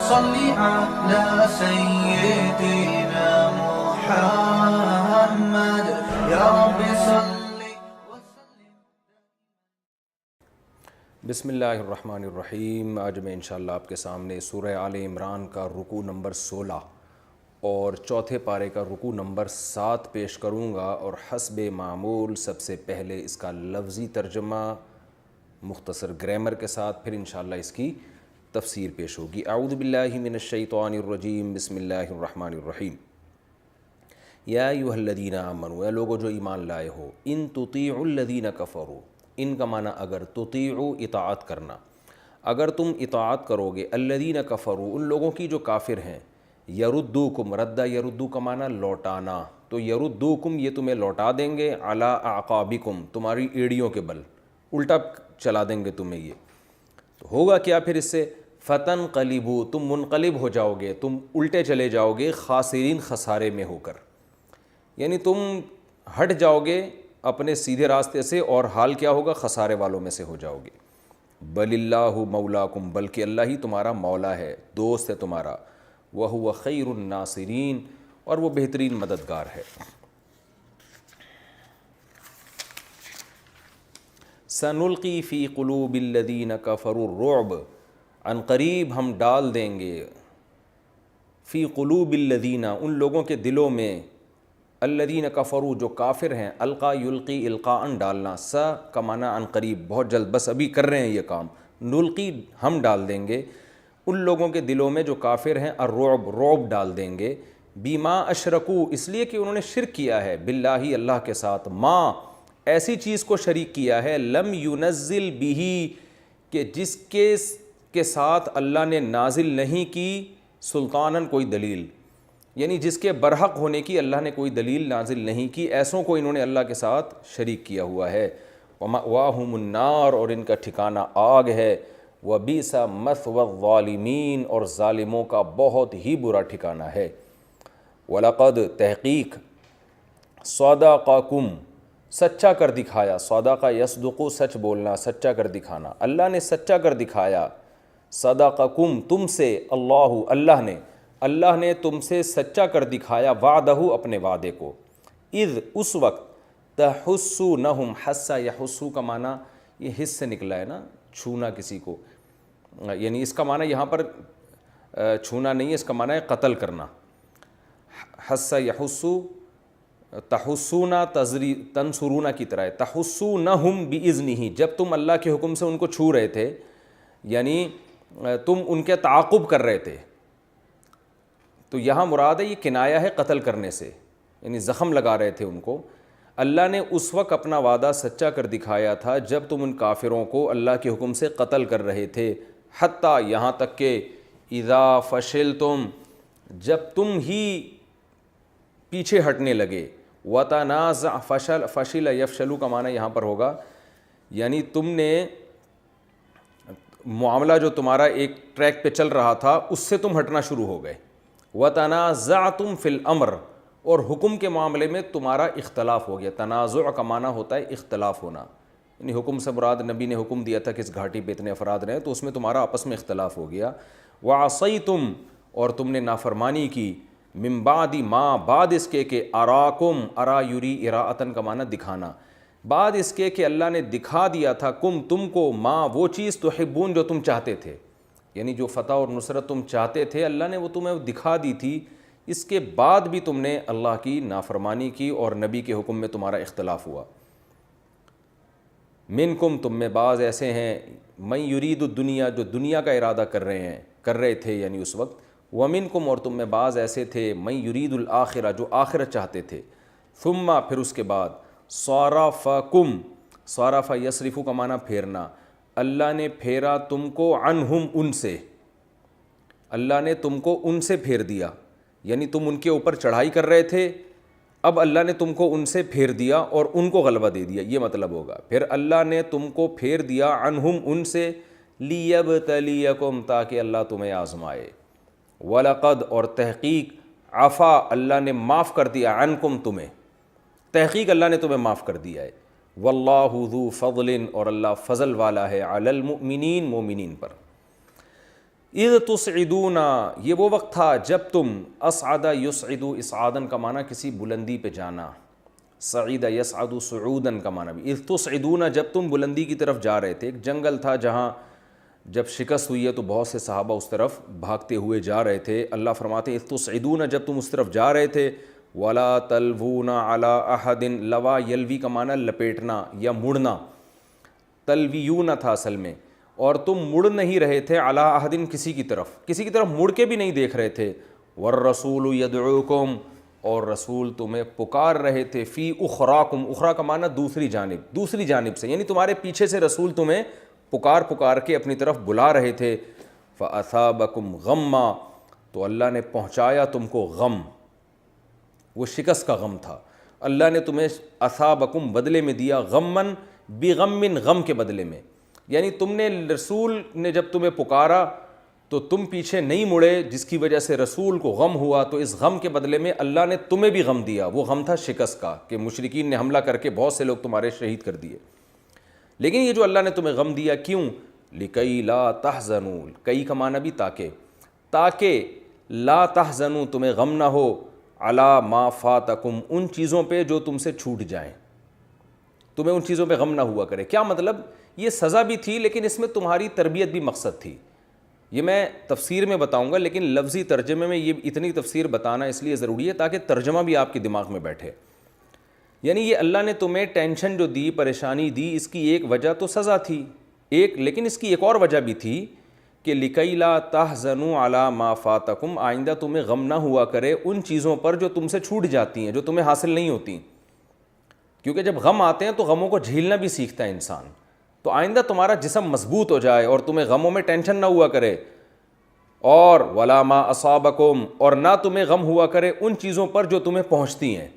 صل على سيدنا محمد يا رب صل. بسم اللہ الرحمن الرحیم. آج میں انشاءاللہ آپ کے سامنے سورہ آل عمران کا رکوع نمبر 16 اور چوتھے پارے کا رکوع نمبر 7 پیش کروں گا، اور حسب معمول سب سے پہلے اس کا لفظی ترجمہ مختصر گرامر کے ساتھ، پھر انشاءاللہ اس کی تفسیر پیش ہوگی. اعوذ باللہ من الشیطان الرجیم. بسم اللہ الرحمن الرحیم. یا ایھا الذین آمنوا، اے لوگو جو ایمان لائے ہو، ان تطیعوا الذین کفروا، ان کا معنی اگر، تطیعوا اطاعت کرنا، اگر تم اطاعت کرو گے، الذین کفروا ان لوگوں کی جو کافر ہیں، یردوکم، ردہ یردو کا معنی لوٹانا، تو یردوکم یہ تمہیں لوٹا دیں گے، علی اعقابکم تمہاری ایڑیوں کے بل، الٹا چلا دیں گے تمہیں. یہ تو ہوگا کیا پھر اس سے؟ فتنقلبوا تم منقلب ہو جاؤ گے، تم الٹے چلے جاؤ گے، خاسرین خسارے میں ہو کر، یعنی تم ہٹ جاؤ گے اپنے سیدھے راستے سے، اور حال کیا ہوگا؟ خسارے والوں میں سے ہو جاؤ گے. بل اللہ مولاکم، بلکہ اللہ ہی تمہارا مولا ہے، دوست ہے تمہارا. وہو خیر الناصرین، اور وہ بہترین مددگار ہے. سنلقی فی قلوب الذین کفروا الرعب، عن قریب ہم ڈال دیں گے، فی قلوب الذین ان لوگوں کے دلوں میں، الذین کفروا جو کافر ہیں، القا یلقی القاء ڈالنا، سا کا معنی عن قریب بہت جلد، بس ابھی کر رہے ہیں یہ کام، نلقی ہم ڈال دیں گے ان لوگوں کے دلوں میں جو کافر ہیں، الرعب رعب ڈال دیں گے، بما اشرکو اس لیے کہ انہوں نے شرک کیا ہے، باللہ اللہ کے ساتھ، ما ایسی چیز کو شریک کیا ہے، لم ینزل بہ کہ جس کے ساتھ اللہ نے نازل نہیں کی، سلطاناً کوئی دلیل، یعنی جس کے برحق ہونے کی اللہ نے کوئی دلیل نازل نہیں کی، ایسوں کو انہوں نے اللہ کے ساتھ شریک کیا ہوا ہے. وَمَأْوَاهُمُ النَّارُ اور ان کا ٹھکانہ آگ ہے. وَبِئْسَ مَثْوَى الظَّالِمِينَ اور ظالموں کا بہت ہی برا ٹھکانہ ہے. وَلَقَدْ تحقیق، صَدَقَكُمْ سچا کر دکھایا، صدقہ یصدق سچ بولنا، سچا کر دکھانا، اللہ نے سچا کر دکھایا، صدقکم تم سے، اللہ نے تم سے سچا کر دکھایا، وعدہ اپنے وعدے کو، اذ اس وقت، تحسونہم، حس یحسو کا معنی یہ حس سے نکلا ہے نا، چھونا کسی کو، یعنی اس کا معنی یہاں پر چھونا نہیں ہے، اس کا معنی ہے قتل کرنا. حس یحسو تحسونا تنصرونا کی طرح ہے، تحسونہم باذنہ جب تم اللہ کے حکم سے ان کو چھو رہے تھے، یعنی تم ان کے تعاقب کر رہے تھے، تو یہاں مراد ہے یہ کنایہ ہے قتل کرنے سے، یعنی زخم لگا رہے تھے ان کو. اللہ نے اس وقت اپنا وعدہ سچا کر دکھایا تھا جب تم ان کافروں کو اللہ کے حکم سے قتل کر رہے تھے، حتیٰ یہاں تک کہ اذا فشلتم جب تم ہی پیچھے ہٹنے لگے، وتنازع فشل یفشلو کا معنی یہاں پر ہوگا، یعنی تم نے معاملہ جو تمہارا ایک ٹریک پہ چل رہا تھا اس سے تم ہٹنا شروع ہو گئے. وتنازعتم فی الامر اور حکم کے معاملے میں تمہارا اختلاف ہو گیا. تنازع کا معنی ہوتا ہے اختلاف ہونا، یعنی حکم سے مراد نبی نے حکم دیا تھا کہ اس گھاٹی پہ اتنے افراد رہیں، تو اس میں تمہارا آپس میں اختلاف ہو گیا. وعصیتم اور تم نے نافرمانی کی، من بعد ما بعد اس کے کہ اراکم، ارا یری اراءتن کا معنی دکھانا، بعد اس کے کہ اللہ نے دکھا دیا تھا کم تم کو، ما وہ چیز تحبون جو تم چاہتے تھے، یعنی جو فتح اور نصرت تم چاہتے تھے اللہ نے وہ تمہیں دکھا دی تھی، اس کے بعد بھی تم نے اللہ کی نافرمانی کی اور نبی کے حکم میں تمہارا اختلاف ہوا. منکم تم میں بعض ایسے ہیں، من یرید الدنیا جو دنیا کا ارادہ کر رہے تھے یعنی اس وقت، ومنکم اور تم میں بعض ایسے تھے، من یرید الآخرہ جو آخرت چاہتے تھے، ثم پھر اس کے بعد، صارفکم، صارف یصرف کا معنی پھیرنا، اللہ نے پھیرا تم کو، عنہم ان سے، اللہ نے تم کو ان سے پھیر دیا، یعنی تم ان کے اوپر چڑھائی کر رہے تھے، اب اللہ نے تم کو ان سے پھیر دیا اور ان کو غلبہ دے دیا، یہ مطلب ہوگا. پھر اللہ نے تم کو پھیر دیا، عنہم ان سے، لیبتلیکم تاکہ اللہ تمہیں آزمائے. وَلَقَدْ اور تحقیق، عفا اللہ نے معاف کر دیا، عنکم تمہیں، تحقیق اللہ نے تمہیں معاف کر دیا ہے. واللہ ذو فضل اور اللہ فضل والا ہے، علی المؤمنین مومنین پر. اذ تصعدون، یہ وہ وقت تھا جب تم، اصعد یصعد، اصعادن کا معنی کسی بلندی پہ جانا، صعید یصعد صعودن کا معنی بھی، اذ تصعدون جب تم بلندی کی طرف جا رہے تھے. ایک جنگل تھا جہاں جب شکست ہوئی ہے تو بہت سے صحابہ اس طرف بھاگتے ہوئے جا رہے تھے. اللہ فرماتے ہیں اذ تصعدون جب تم اس طرف جا رہے تھے، ولا تلوون علی احد، لوا یلوی کا معنی لپیٹنا یا مڑنا، تلویون تھا اصل میں، اور تم مڑ نہیں رہے تھے علی احد کسی کی طرف مڑ کے بھی نہیں دیکھ رہے تھے. والرسول یدعوکم، اور رسول تمہیں پکار رہے تھے، فی اخراکم، اخرا کا معنی دوسری جانب سے، یعنی تمہارے پیچھے سے رسول تمہیں پکار کے اپنی طرف بلا رہے تھے. فاصابکم غما، تو اللہ نے پہنچایا تم کو غم، وہ شکست کا غم تھا. اللہ نے تمہیں اصابکم بدلے میں دیا، غمن بغم، غم کے بدلے میں، یعنی تم نے، رسول نے جب تمہیں پکارا تو تم پیچھے نہیں مڑے، جس کی وجہ سے رسول کو غم ہوا، تو اس غم کے بدلے میں اللہ نے تمہیں بھی غم دیا. وہ غم تھا شکست کا، کہ مشرکین نے حملہ کر کے بہت سے لوگ تمہارے شہید کر دیے. لیکن یہ جو اللہ نے تمہیں غم دیا کیوں؟ لِكَيْ لَا تَحْزَنُوا، کئی کا معنی بھی تاکہ لا تحزنوا، تمہیں غم نہ ہو، علی ما فاتکم، ان چیزوں پہ جو تم سے چھوٹ جائیں، تمہیں ان چیزوں پہ غم نہ ہوا کرے. کیا مطلب؟ یہ سزا بھی تھی لیکن اس میں تمہاری تربیت بھی مقصد تھی. یہ میں تفسیر میں بتاؤں گا، لیکن لفظی ترجمے میں یہ اتنی تفسیر بتانا اس لیے ضروری ہے تاکہ ترجمہ بھی آپ کے دماغ میں بیٹھے. یعنی یہ اللہ نے تمہیں ٹینشن جو دی، پریشانی دی، اس کی ایک وجہ تو سزا تھی لیکن اس کی ایک اور وجہ بھی تھی کہ لِكَيْ لَا تَحْزَنُوا عَلَى مَا فَاتَكُمْ، آئندہ تمہیں غم نہ ہوا کرے ان چیزوں پر جو تم سے چھوٹ جاتی ہیں، جو تمہیں حاصل نہیں ہوتی. کیونکہ جب غم آتے ہیں تو غموں کو جھیلنا بھی سیکھتا ہے انسان. تو آئندہ تمہارا جسم مضبوط ہو جائے اور تمہیں غموں میں ٹینشن نہ ہوا کرے. اور وَلَا مَا أَصَابَكُمْ، اور نہ تمہیں غم ہوا کرے ان چیزوں پر جو تمہیں پہنچتی ہیں.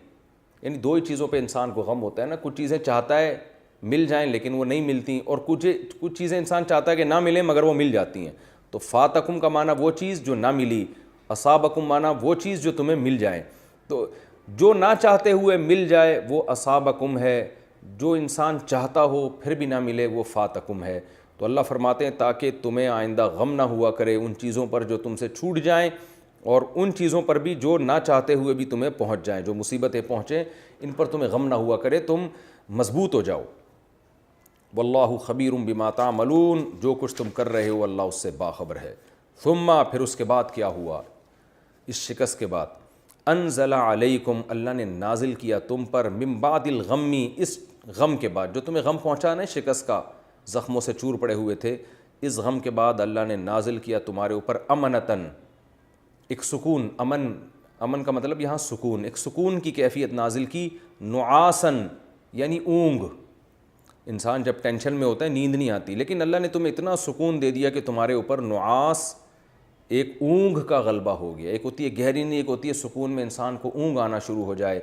یعنی دو ہی چیزوں پہ انسان کو غم ہوتا ہے نا، کچھ چیزیں چاہتا ہے مل جائیں لیکن وہ نہیں ملتی، اور کچھ چیزیں انسان چاہتا ہے کہ نہ ملیں مگر وہ مل جاتی ہیں. تو فاتکم کا معنی وہ چیز جو نہ ملی، اصابکم معنی وہ چیز جو تمہیں مل جائیں. تو جو نہ چاہتے ہوئے مل جائے وہ اصابکم ہے، جو انسان چاہتا ہو پھر بھی نہ ملے وہ فاتکم ہے. تو اللہ فرماتے ہیں تاکہ تمہیں آئندہ غم نہ ہوا کرے ان چیزوں پر جو تم سے چھوٹ جائیں، اور ان چیزوں پر بھی جو نہ چاہتے ہوئے بھی تمہیں پہنچ جائیں، جو مصیبتیں پہنچیں ان پر تمہیں غم نہ ہوا کرے، تم مضبوط ہو جاؤ. واللہ خبیر بما تعملون، جو کچھ تم کر رہے ہو اللہ اس سے باخبر ہے. ثم، پھر اس کے بعد کیا ہوا؟ اس شکست کے بعد، انزل علیکم، اللہ نے نازل کیا تم پر، من بعد الغم، اس غم کے بعد جو تمہیں غم پہنچا نا، شکست کا، زخموں سے چور پڑے ہوئے تھے، اس غم کے بعد اللہ نے نازل کیا تمہارے اوپر امنتن، ایک سکون. امن کا مطلب یہاں سکون، ایک سکون کی کیفیت نازل کی. نعاسن یعنی اونگ، انسان جب ٹینشن میں ہوتا ہے نیند نہیں آتی، لیکن اللہ نے تمہیں اتنا سکون دے دیا کہ تمہارے اوپر نعاس، ایک اونگ کا غلبہ ہو گیا. ایک ہوتی ہے گہری نیند، ایک ہوتی ہے سکون میں انسان کو اونگ آنا شروع ہو جائے.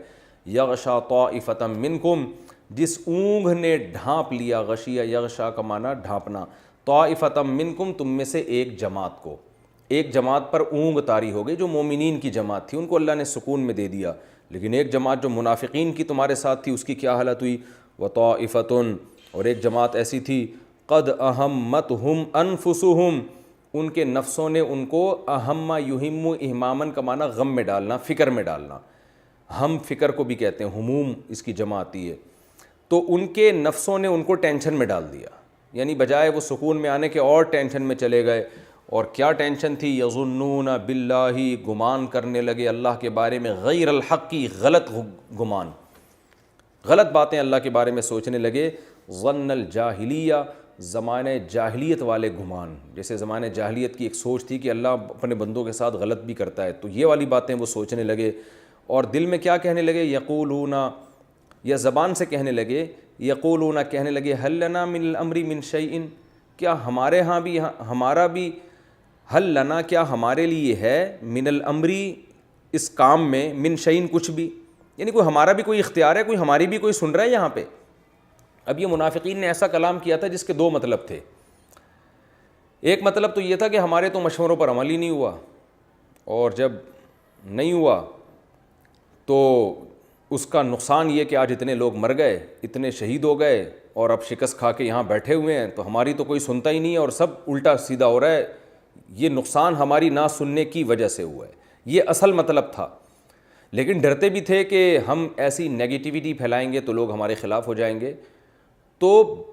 یغشا طائفۃ منکم، جس اونگ نے ڈھانپ لیا، غشیہ یغشا کا معنی ڈھانپنا، طائفۃ منکم، تم میں سے ایک جماعت کو، ایک جماعت پر اونگ طاری ہو گئی جو مومنین کی جماعت تھی، ان کو اللہ نے سکون میں دے دیا. لیکن ایک جماعت جو منافقین کی تمہارے ساتھ تھی اس کی کیا حالت ہوئی؟ وطائفتن، اور ایک جماعت ایسی تھی، قد اہمتہم انفسہم، ان کے نفسوں نے ان کو، اہم یہم اہمامن کا معنی غم میں ڈالنا، فکر میں ڈالنا، ہم فکر کو بھی کہتے ہیں، ہموم اس کی جمع آتی ہے. تو ان کے نفسوں نے ان کو ٹینشن میں ڈال دیا، یعنی بجائے وہ سکون میں آنے کے اور ٹینشن میں چلے گئے. اور کیا ٹینشن تھی؟ یظنون باللہ، گمان کرنے لگے اللہ کے بارے میں، غیر الحق کی، غلط گمان، غلط باتیں اللہ کے بارے میں سوچنے لگے. ظن الجاہلیہ، زمانہ جاہلیت والے گمان، جیسے زمانہ جاہلیت کی ایک سوچ تھی کہ اللہ اپنے بندوں کے ساتھ غلط بھی کرتا ہے، تو یہ والی باتیں وہ سوچنے لگے. اور دل میں کیا کہنے لگے؟ یقولون، یا زبان سے کہنے لگے، یقولون کہنے لگے، حل لنا من الامر من شیء، کیا ہمارے ہاں بھی، ہمارا بھی، حل لنا کیا ہمارے لیے ہے، من الامری اس کام میں، من شیء کچھ بھی، یعنی کوئی ہمارا بھی کوئی اختیار ہے، کوئی ہماری بھی کوئی سن رہا ہے یہاں پہ. اب یہ منافقین نے ایسا کلام کیا تھا جس کے دو مطلب تھے. ایک مطلب تو یہ تھا کہ ہمارے تو مشوروں پر عمل ہی نہیں ہوا، اور جب نہیں ہوا تو اس کا نقصان یہ کہ آج اتنے لوگ مر گئے، اتنے شہید ہو گئے، اور اب شکست کھا کے یہاں بیٹھے ہوئے ہیں، تو ہماری تو کوئی سنتا ہی نہیں ہے، اور سب الٹا سیدھا ہو رہا ہے، یہ نقصان ہماری نہ سننے کی وجہ سے ہوا ہے، یہ اصل مطلب تھا۔ لیکن ڈرتے بھی تھے کہ ہم ایسی نیگیٹیوٹی پھیلائیں گے تو لوگ ہمارے خلاف ہو جائیں گے، تو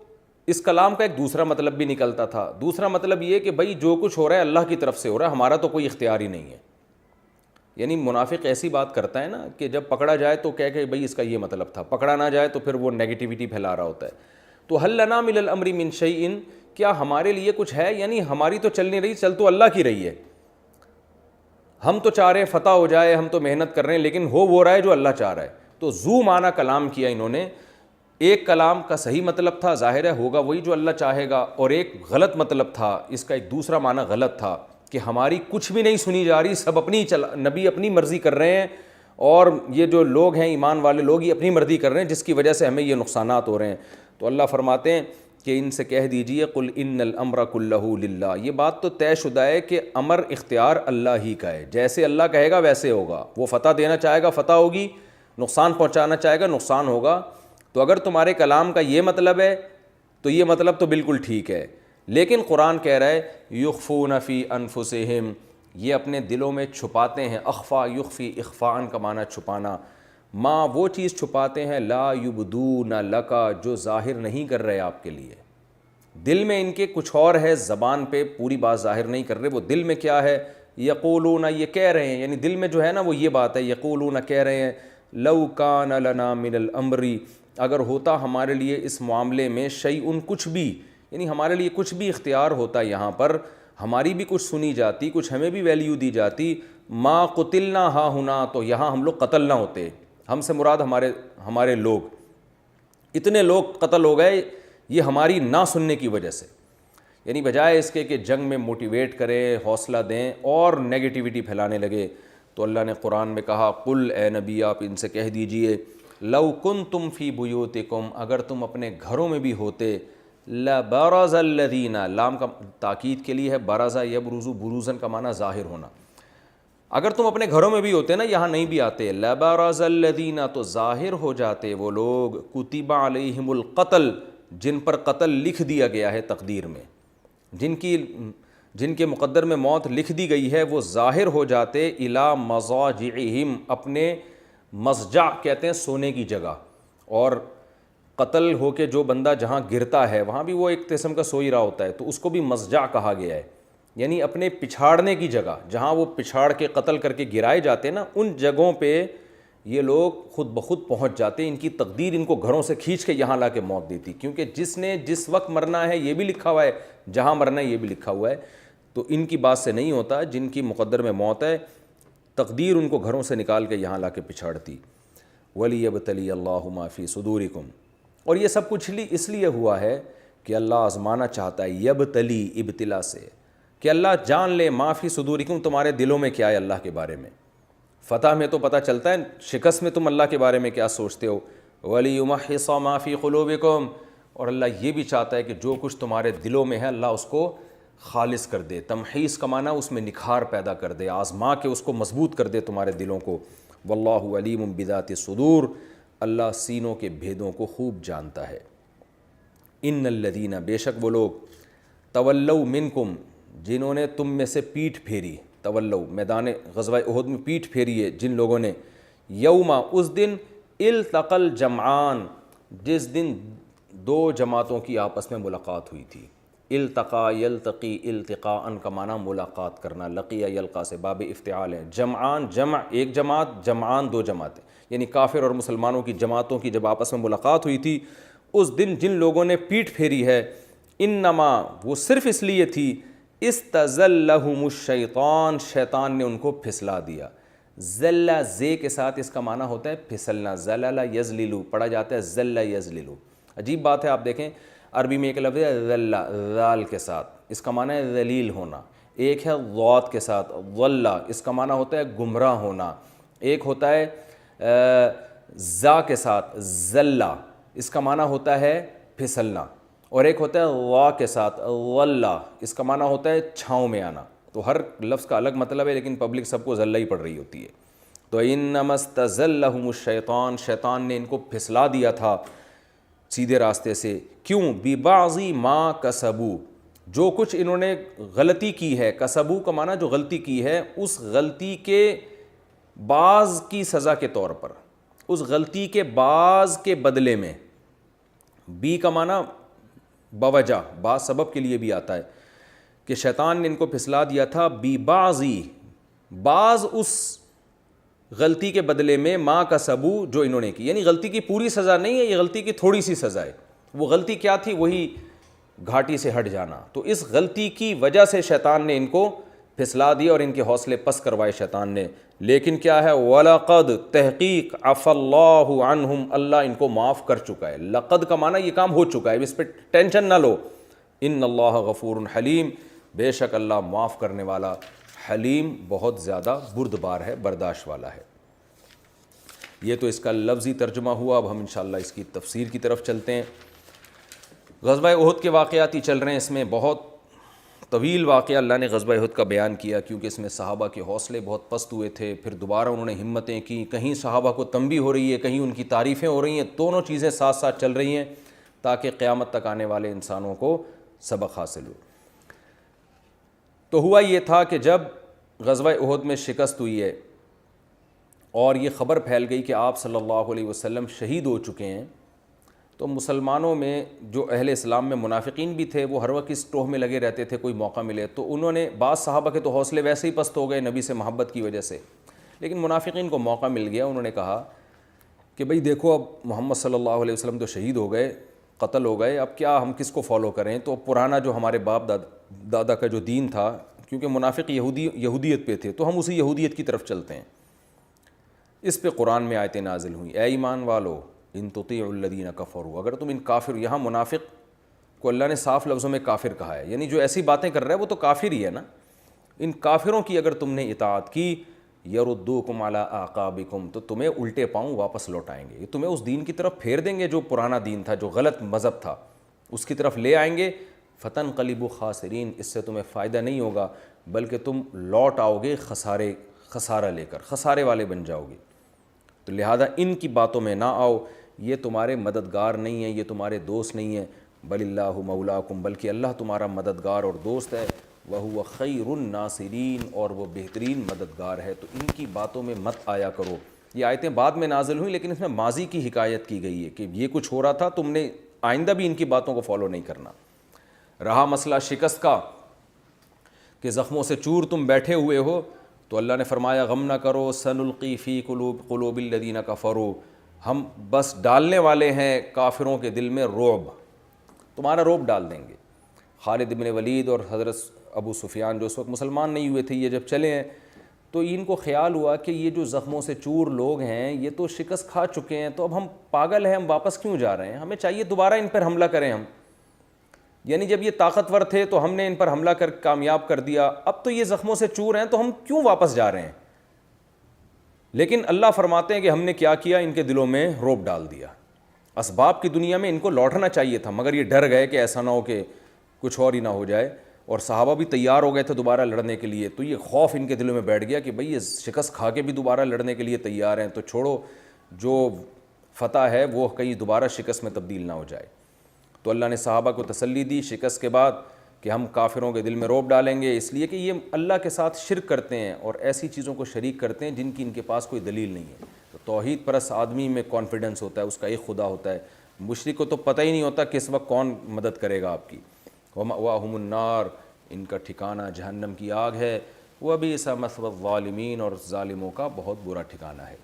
اس کلام کا ایک دوسرا مطلب بھی نکلتا تھا۔ دوسرا مطلب یہ کہ بھائی جو کچھ ہو رہا ہے اللہ کی طرف سے ہو رہا ہے، ہمارا تو کوئی اختیار ہی نہیں ہے۔ یعنی منافق ایسی بات کرتا ہے نا کہ جب پکڑا جائے تو کہہ کہ بھائی اس کا یہ مطلب تھا، پکڑا نہ جائے تو پھر وہ نیگیٹیوٹی پھیلا رہا ہوتا ہے۔ تو حل لنا من الامر من شیء، کیا ہمارے لیے کچھ ہے؟ یعنی ہماری تو چل نہیں رہی، چل تو اللہ کی رہی ہے۔ ہم تو چاہ رہے ہیں فتح ہو جائے، ہم تو محنت کر رہے ہیں، لیکن ہو رہا ہے جو اللہ چاہ رہا ہے۔ تو ذو معنی کلام کیا انہوں نے۔ ایک کلام کا صحیح مطلب تھا، ظاہر ہے ہوگا وہی جو اللہ چاہے گا، اور ایک غلط مطلب تھا، اس کا ایک دوسرا معنی غلط تھا کہ ہماری کچھ بھی نہیں سنی جا رہی، سب اپنی نبی اپنی مرضی کر رہے ہیں، اور یہ جو لوگ ہیں ایمان والے لوگ یہ اپنی مرضی کر رہے ہیں، جس کی وجہ سے ہمیں یہ نقصانات ہو رہے ہیں۔ تو اللہ فرماتے ہیں کہ ان سے کہہ دیجئے قل ان الامر کلہ للہ، یہ بات تو طے شدہ ہے کہ امر اختیار اللہ ہی کا ہے، جیسے اللہ کہے گا ویسے ہوگا۔ وہ فتح دینا چاہے گا فتح ہوگی، نقصان پہنچانا چاہے گا نقصان ہوگا۔ تو اگر تمہارے کلام کا یہ مطلب ہے تو یہ مطلب تو بالکل ٹھیک ہے، لیکن قرآن کہہ رہا ہے یخفون فی انفسہم، یہ اپنے دلوں میں چھپاتے ہیں۔ اخفا یخفی، اخفاء کا معنی چھپانا، ما وہ چیز چھپاتے ہیں، لا یبدون لکا جو ظاہر نہیں کر رہے آپ کے لیے۔ دل میں ان کے کچھ اور ہے، زبان پہ پوری بات ظاہر نہیں کر رہے، وہ دل میں کیا ہے؟ یقولون، یہ کہہ رہے ہیں، یعنی دل میں جو ہے نا وہ یہ بات ہے، یقولون کہہ رہے ہیں، لو کان لنا من الامر، اگر ہوتا ہمارے لیے اس معاملے میں شیء کچھ بھی، یعنی ہمارے لیے کچھ بھی اختیار ہوتا، یہاں پر ہماری بھی کچھ سنی جاتی، کچھ ہمیں بھی ویلیو دی جاتی، ما قتلنا ہا ہنا، تو یہاں ہم لوگ قتل نہ ہوتے۔ ہم سے مراد ہمارے لوگ، اتنے لوگ قتل ہو گئے یہ ہماری نہ سننے کی وجہ سے۔ یعنی بجائے اس کے کہ جنگ میں موٹیویٹ کریں، حوصلہ دیں، اور نیگیٹیوٹی پھیلانے لگے، تو اللہ نے قرآن میں کہا قل، اے نبی آپ ان سے کہہ دیجئے، لو کنتم فی بیوتکم، اگر تم اپنے گھروں میں بھی ہوتے، لبرز الذین، لام کا تاکید کے لیے ہے، برز یبرز، بروزن کا معنی ظاہر ہونا، اگر تم اپنے گھروں میں بھی ہوتے نا، یہاں نہیں بھی آتے، لبرز الذین، تو ظاہر ہو جاتے وہ لوگ، کتب علیہم القتل، جن پر قتل لکھ دیا گیا ہے تقدیر میں، جن کے مقدر میں موت لکھ دی گئی ہے، وہ ظاہر ہو جاتے، الی مضاجعہم، اپنے مضجع کہتے ہیں سونے کی جگہ، اور قتل ہو کے جو بندہ جہاں گرتا ہے وہاں بھی وہ ایک قسم کا سو ہی رہا ہوتا ہے، تو اس کو بھی مضجع کہا گیا ہے، یعنی اپنے پچھاڑنے کی جگہ، جہاں وہ پچھاڑ کے قتل کر کے گرائے جاتے ہیں نا، ان جگہوں پہ یہ لوگ خود بخود پہنچ جاتے، ان کی تقدیر ان کو گھروں سے کھینچ کے یہاں لا کے موت دیتی، کیونکہ جس نے جس وقت مرنا ہے یہ بھی لکھا ہوا ہے، جہاں مرنا ہے یہ بھی لکھا ہوا ہے، تو ان کی بات سے نہیں ہوتا، جن کی مقدر میں موت ہے تقدیر ان کو گھروں سے نکال کے یہاں لا کے پچھاڑتی۔ وَلِيَبْتَلِيَ اللَّهُ مَا فِي صُدُورِكُمْ، اور یہ سب کچھ اس لیے ہوا ہے کہ اللہ آزمانا چاہتا ہے، یبتلی ابتلا سے، کہ اللہ جان لے ما فی صدورکم، تمہارے دلوں میں کیا ہے اللہ کے بارے میں۔ فتح میں تو پتہ چلتا ہے، شکست میں تم اللہ کے بارے میں کیا سوچتے ہو۔ وَلِيُمَحِّصَ مَا فِي قُلُوبِكُمْ، اور اللہ یہ بھی چاہتا ہے کہ جو کچھ تمہارے دلوں میں ہے اللہ اس کو خالص کر دے، تمحیص کا معنی اس میں نکھار پیدا کر دے، آزما کے اس کو مضبوط کر دے تمہارے دلوں کو۔ واللہ علیم بذات الصدور، اللہ سینوں کے بھیدوں کو خوب جانتا ہے۔ ان الذین، بے شک وہ لوگ، تولوا منکم، جنہوں نے تم میں سے پیٹھ پھیری، تولوا میدان غزوہ احد میں پیٹھ پھیری ہے جن لوگوں نے، یوم، اس دن، التقى الجمعان، جس دن دو جماعتوں کی آپس میں ملاقات ہوئی تھی۔ التقا یلتقی التقاء کا معنی ملاقات کرنا، لقیہ یلقا سے باب افتعال ہے۔ جمعان، جمع ایک جماعت، جمعان دو جماعتیں، یعنی کافر اور مسلمانوں کی جماعتوں کی جب آپس میں ملاقات ہوئی تھی، اس دن جن لوگوں نے پیٹھ پھیری ہے، انما، وہ صرف اس لیے تھی، استزلہم الشیطان، شیطان نے ان کو پھسلا دیا۔ زلہ، زے کے ساتھ اس کا معنی ہوتا ہے پھسلنا، زلل یزللو پڑھا جاتا ہے، زل یزللو۔ عجیب بات ہے، آپ دیکھیں عربی میں ایک لفظ ہے ذلہ، ذال کے ساتھ، اس کا معنی ہے ذلیل ہونا، ایک ہے ضاد کے ساتھ ضلہ، اس کا معنی ہوتا ہے گمراہ ہونا، ایک ہوتا ہے زا کے ساتھ ذلہ، اس کا معنی ہوتا ہے پھسلنا، اور ایک ہوتا ہے وا کے ساتھ ضلہ، اس کا معنی ہوتا ہے چھاؤں میں آنا۔ تو ہر لفظ کا الگ مطلب ہے، لیکن پبلک سب کو ذلہ ہی پڑھ رہی ہوتی ہے۔ تو انما استزلہم الشیطان، شیطان نے ان کو پھسلا دیا تھا سیدھے راستے سے، کیوں؟ ببعض ما کسبوا، جو کچھ انہوں نے غلطی کی ہے، کسبو کا معنی جو غلطی کی ہے، اس غلطی کے بعض کی سزا کے طور پر، اس غلطی کے بعض کے بدلے میں، بی کا معنی بوجہ، بعض سبب کے لیے بھی آتا ہے کہ شیطان نے ان کو پھسلا دیا تھا، بی بعضی، بعض اس غلطی کے بدلے میں، ما کسبو جو انہوں نے کی، یعنی غلطی کی پوری سزا نہیں ہے، یہ غلطی کی تھوڑی سی سزا ہے۔ وہ غلطی کیا تھی؟ وہی گھاٹی سے ہٹ جانا۔ تو اس غلطی کی وجہ سے شیطان نے ان کو پھسلا دیا اور ان کے حوصلے پست کروائے شیطان نے۔ لیکن کیا ہے؟ وَلَقَدْ تحقیق عَفَى اللَّهُ عَنْهُمْ، اللہ ان کو معاف کر چکا ہے۔ لقد کا معنی یہ کام ہو چکا ہے، اس پہ ٹینشن نہ لو۔ ان اللہ غفور حلیم، بے شک اللہ معاف کرنے والا، حلیم بہت زیادہ بردبار ہے، برداشت والا ہے۔ یہ تو اس کا لفظی ترجمہ ہوا، اب ہم انشاءاللہ اس کی تفسیر کی طرف چلتے ہیں۔ غزوہ احد کے واقعات ہی چل رہے ہیں، اس میں بہت طویل واقعہ اللہ نے غزوہ احد کا بیان کیا، کیونکہ اس میں صحابہ کے حوصلے بہت پست ہوئے تھے، پھر دوبارہ انہوں نے ہمتیں کی، کہیں صحابہ کو تنبیہ ہو رہی ہے، کہیں ان کی تعریفیں ہو رہی ہیں، دونوں چیزیں ساتھ ساتھ چل رہی ہیں تاکہ قیامت تک آنے والے انسانوں کو سبق حاصل ہو۔ تو ہوا یہ تھا کہ جب غزوہ احد میں شکست ہوئی ہے اور یہ خبر پھیل گئی کہ آپ صلی اللہ علیہ وسلم شہید ہو چکے ہیں، تو مسلمانوں میں جو اہل اسلام میں منافقین بھی تھے، وہ ہر وقت اس ٹوہ میں لگے رہتے تھے کوئی موقع ملے تو انہوں نے، بعض صحابہ کے تو حوصلے ویسے ہی پست ہو گئے نبی سے محبت کی وجہ سے، لیکن منافقین کو موقع مل گیا، انہوں نے کہا کہ بھئی دیکھو اب محمد صلی اللہ علیہ وسلم تو شہید ہو گئے، قتل ہو گئے، اب کیا ہم کس کو فالو کریں؟ تو پرانا جو ہمارے باپ دادا کا جو دین تھا، کیونکہ منافق یہودیت پہ تھے، تو ہم اسی یہودیت کی طرف چلتے ہیں۔ اس پہ قرآن میں آیتیں نازل ہوئیں، اے ایمان والو ان تطیعوا الذین کفروا، اگر تم ان کافر، یہاں منافق کو اللہ نے صاف لفظوں میں کافر کہا ہے، یعنی جو ایسی باتیں کر رہا ہے وہ تو کافر ہی ہے نا، ان کافروں کی اگر تم نے اطاعت کی، یردوکم علی اعقابکم، تو تمہیں الٹے پاؤں واپس لوٹائیں گے، یہ تمہیں اس دین کی طرف پھیر دیں گے جو پرانا دین تھا، جو غلط مذہب تھا، اس کی طرف لے آئیں گے، فتنقلبوا خاسرین، اس سے تمہیں فائدہ نہیں ہوگا بلکہ تم لوٹ آؤ گے خسارہ لے کر، خسارے والے بن جاؤ گے۔ تو لہذا ان کی باتوں میں نہ آؤ، یہ تمہارے مددگار نہیں ہیں، یہ تمہارے دوست نہیں ہیں، بل اللہ مولاکم، بلکہ اللہ تمہارا مددگار اور دوست ہے، وہو خیر الناصرین، اور وہ بہترین مددگار ہے، تو ان کی باتوں میں مت آیا کرو۔ یہ آیتیں بعد میں نازل ہوئیں، لیکن اس میں ماضی کی حکایت کی گئی ہے کہ یہ کچھ ہو رہا تھا، تم نے آئندہ بھی ان کی باتوں کو فالو نہیں کرنا۔ رہا مسئلہ شکست کا کہ زخموں سے چور تم بیٹھے ہوئے ہو، تو اللہ نے فرمایا غم نہ کرو، سنلقی فی قلوب الذین کفروا، ہم بس ڈالنے والے ہیں کافروں کے دل میں رعب، تمہارا رعب ڈال دیں گے۔ خالد بن ولید اور حضرت ابو سفیان جو اس وقت مسلمان نہیں ہوئے تھے، یہ جب چلے ہیں تو ان کو خیال ہوا کہ یہ جو زخموں سے چور لوگ ہیں یہ تو شکست کھا چکے ہیں، تو اب ہم پاگل ہیں، ہم واپس کیوں جا رہے ہیں، ہمیں چاہیے دوبارہ ان پر حملہ کریں ہم، یعنی جب یہ طاقتور تھے تو ہم نے ان پر حملہ کر کامیاب کر دیا، اب تو یہ زخموں سے چور ہیں تو ہم کیوں واپس جا رہے ہیں؟ لیکن اللہ فرماتے ہیں کہ ہم نے کیا کیا، ان کے دلوں میں رعب ڈال دیا۔ اسباب کی دنیا میں ان کو لوٹنا چاہیے تھا، مگر یہ ڈر گئے کہ ایسا نہ ہو کہ کچھ اور ہی نہ ہو جائے، اور صحابہ بھی تیار ہو گئے تھے دوبارہ لڑنے کے لیے، تو یہ خوف ان کے دلوں میں بیٹھ گیا کہ بھئی یہ شکست کھا کے بھی دوبارہ لڑنے کے لیے تیار ہیں، تو چھوڑو، جو فتح ہے وہ کہیں دوبارہ شکست میں تبدیل نہ ہو جائے۔ تو اللہ نے صحابہ کو تسلی دی شکست کے بعد کہ ہم کافروں کے دل میں رعب ڈالیں گے، اس لیے کہ یہ اللہ کے ساتھ شرک کرتے ہیں اور ایسی چیزوں کو شریک کرتے ہیں جن کی ان کے پاس کوئی دلیل نہیں ہے۔ تو توحید پرست آدمی میں کانفیڈنس ہوتا ہے، اس کا ایک خدا ہوتا ہے، مشرک کو تو پتہ ہی نہیں ہوتا کس وقت کون مدد کرے گا آپ کی۔ وَمَأْوَاهُمُ النَّارُ، ان کا ٹھکانہ جہنم کی آگ ہے، وَبِئْسَ مَثْوَى الظَّالِمِينَ، اور ظالموں کا بہت برا ٹھکانہ ہے۔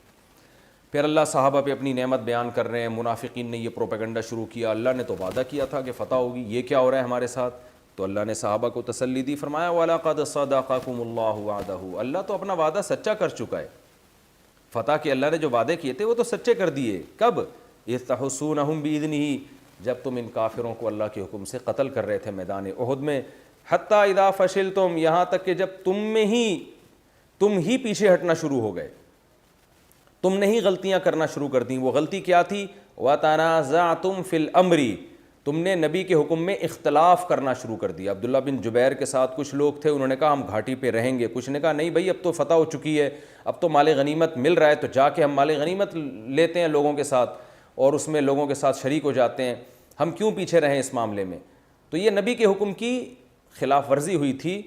پھر اللہ صحابہ پہ اپنی نعمت بیان کر رہے ہیں، منافقین نے یہ پروپیگنڈا شروع کیا، اللہ نے تو وعدہ کیا تھا کہ فتح ہوگی، یہ کیا ہو رہا ہے ہمارے ساتھ؟ تو اللہ نے صحابہ کو تسلی دی، فرمایا وَلَقَدْ صَدَقَكُمُ اللَّهُ وَعْدَهُ، اللہ تو اپنا وعدہ سچا کر چکا ہے، فتح کے اللہ نے جو وعدے کیے تھے وہ تو سچے کر دیے۔ کب؟ اِذْ تَحُسُّونَهُم بِإِذْنِهِ، جب تم ان کافروں کو اللہ کے حکم سے قتل کر رہے تھے میدان احد میں، حتیٰ اذا فشلتم، یہاں تک کہ جب تم ہی پیچھے ہٹنا شروع ہو گئے، تم نے ہی غلطیاں کرنا شروع کر دیں۔ وہ غلطی کیا تھی؟ وَتَنَازَعْتُمْ فِي الْأَمْرِ، تم نے نبی کے حکم میں اختلاف کرنا شروع کر دیا۔ عبداللہ بن جبیر کے ساتھ کچھ لوگ تھے، انہوں نے کہا ہم گھاٹی پہ رہیں گے، کچھ نے کہا نہیں بھائی اب تو فتح ہو چکی ہے، اب تو مال غنیمت مل رہا ہے، تو جا کے ہم مال غنیمت لیتے ہیں لوگوں کے ساتھ اور اس میں لوگوں کے ساتھ شریک ہو جاتے ہیں، ہم کیوں پیچھے رہیں اس معاملے میں؟ تو یہ نبی کے حکم کی خلاف ورزی ہوئی تھی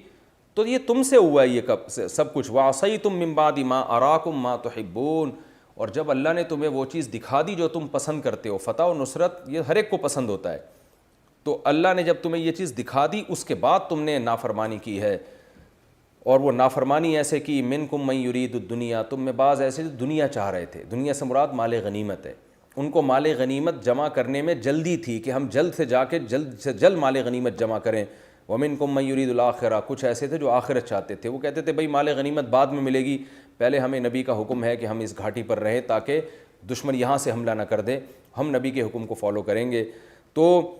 تو یہ تم سے ہوا ہے یہ کب سے سب کچھ. وَعَصَيْتُم مِّن بَعْدِ مَا أَرَاكُم مَّا تُحِبُّونَ, اور جب اللہ نے تمہیں وہ چیز دکھا دی جو تم پسند کرتے ہو. فتح و نصرت یہ ہر ایک کو پسند ہوتا ہے, تو اللہ نے جب تمہیں یہ چیز دکھا دی اس کے بعد تم نے نافرمانی کی ہے, اور وہ نافرمانی ایسے کی منکم من یرید الدنیا, تم میں بعض ایسے دنیا چاہ رہے تھے. دنیا سے مراد مال غنیمت ہے, ان کو مال غنیمت جمع کرنے میں جلدی تھی کہ ہم جلد سے جا کے جلد سے جلد مال غنیمت جمع کریں. ومنکم من یرید الآخرہ, کچھ ایسے تھے جو آخرت چاہتے تھے. وہ کہتے تھے بھئی مال غنیمت بعد میں ملے گی, پہلے ہمیں نبی کا حکم ہے کہ ہم اس گھاٹی پر رہیں تاکہ دشمن یہاں سے حملہ نہ کر دے, ہم نبی کے حکم کو فالو کریں گے. تو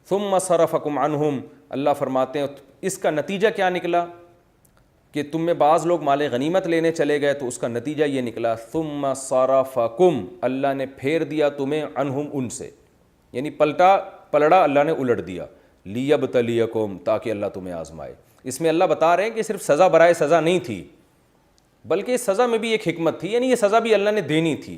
ثم صرفکم عنہم, اللہ فرماتے ہیں اس کا نتیجہ کیا نکلا کہ تم میں بعض لوگ مال غنیمت لینے چلے گئے, تو اس کا نتیجہ یہ نکلا ثم صرفکم, اللہ نے پھیر دیا تمہیں عنہم, ان سے, یعنی پلڑا اللہ نے الٹ دیا. لیبتلیکم, تاکہ اللہ تمہیں آزمائے. اس میں اللہ بتا رہے ہیں کہ صرف سزا برائے سزا نہیں تھی, بلکہ اس سزا میں بھی ایک حکمت تھی, یعنی یہ سزا بھی اللہ نے دینی تھی.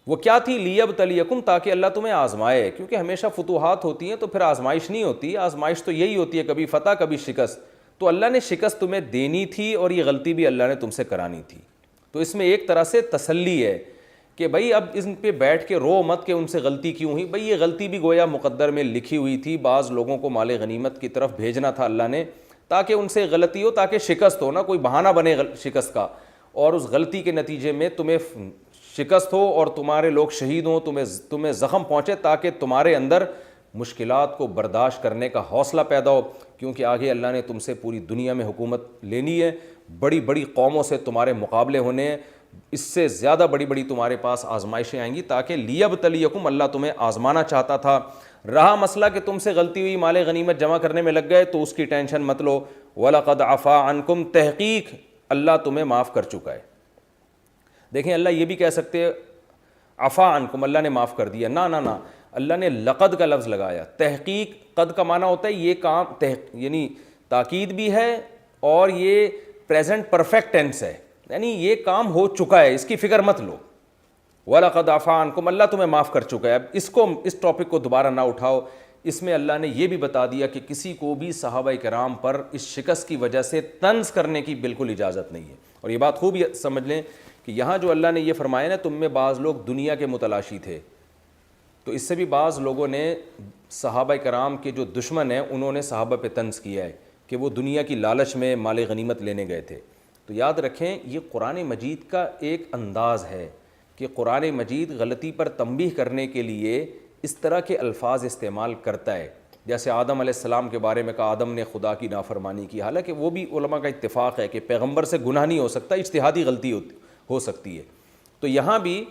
وہ کیا تھی؟ لیبتلیکم, تاکہ اللہ تمہیں آزمائے. کیونکہ ہمیشہ فتوحات ہوتی ہیں تو پھر آزمائش نہیں ہوتی, آزمائش تو یہی ہوتی ہے, کبھی فتح کبھی شکست. تو اللہ نے شکست تمہیں دینی تھی اور یہ غلطی بھی اللہ نے تم سے کرانی تھی. تو اس میں ایک طرح سے تسلی ہے کہ بھائی اب ان پہ بیٹھ کے رو مت کہ ان سے غلطی کیوں ہوئی. بھائی یہ غلطی بھی گویا مقدر میں لکھی ہوئی تھی, بعض لوگوں کو مال غنیمت کی طرف بھیجنا تھا اللہ نے تاکہ ان سے غلطی ہو, تاکہ شکست ہو, نہ کوئی بہانہ بنے شکست کا, اور اس غلطی کے نتیجے میں تمہیں شکست ہو اور تمہارے لوگ شہید ہوں, تمہیں زخم پہنچے, تاکہ تمہارے اندر مشکلات کو برداشت کرنے کا حوصلہ پیدا ہو. کیونکہ آگے اللہ نے تم سے پوری دنیا میں حکومت لینی ہے, بڑی بڑی قوموں سے تمہارے مقابلے ہونے ہیں, اس سے زیادہ بڑی بڑی تمہارے پاس آزمائشیں آئیں گی, تاکہ لیبتلیکم, اللہ تمہیں آزمانا چاہتا تھا. رہا مسئلہ کہ تم سے غلطی ہوئی, مال غنیمت جمع کرنے میں لگ گئے, تو اس کی ٹینشن مت لو. وَلَقَدْ عَفَا عَنْكُمْ, تحقیق اللہ تمہیں معاف کر چکا ہے. دیکھیں اللہ یہ بھی کہہ سکتے عفا عنکم, اللہ نے معاف کر دیا, نہ اللہ نے لقد کا لفظ لگایا. تحقیق, قد کا معنی ہوتا ہے یہ کام, یعنی تاکید بھی ہے اور یہ پریزنٹ پرفیکٹ ٹینس ہے, یعنی یہ کام ہو چکا ہے, اس کی فکر مت لو. وَلَقَدْ عَفَا عَنْكُمْ, اللہ تمہیں معاف کر چکا ہے. اب اس ٹاپک کو دوبارہ نہ اٹھاؤ. اس میں اللہ نے یہ بھی بتا دیا کہ کسی کو بھی صحابہ کرام پر اس شکست کی وجہ سے طنز کرنے کی بالکل اجازت نہیں ہے. اور یہ بات خوب سمجھ لیں کہ یہاں جو اللہ نے یہ فرمایا نا, تم میں بعض لوگ دنیا کے متلاشی تھے, تو اس سے بھی بعض لوگوں نے صحابہ کرام کے جو دشمن ہیں انہوں نے صحابہ پہ طنز کیا ہے کہ وہ دنیا کی لالچ میں مال غنیمت لینے گئے تھے. تو یاد رکھیں یہ قرآن مجید کا ایک انداز ہے کہ قرآن مجید غلطی پر تنبیہ کرنے کے لیے اس طرح کے الفاظ استعمال کرتا ہے. جیسے آدم علیہ السلام کے بارے میں کہا آدم نے خدا کی نافرمانی کی, حالانکہ وہ بھی علماء کا اتفاق ہے کہ پیغمبر سے گناہ نہیں ہو سکتا, اجتہادی غلطی ہو سکتی ہے. تو یہاں بھی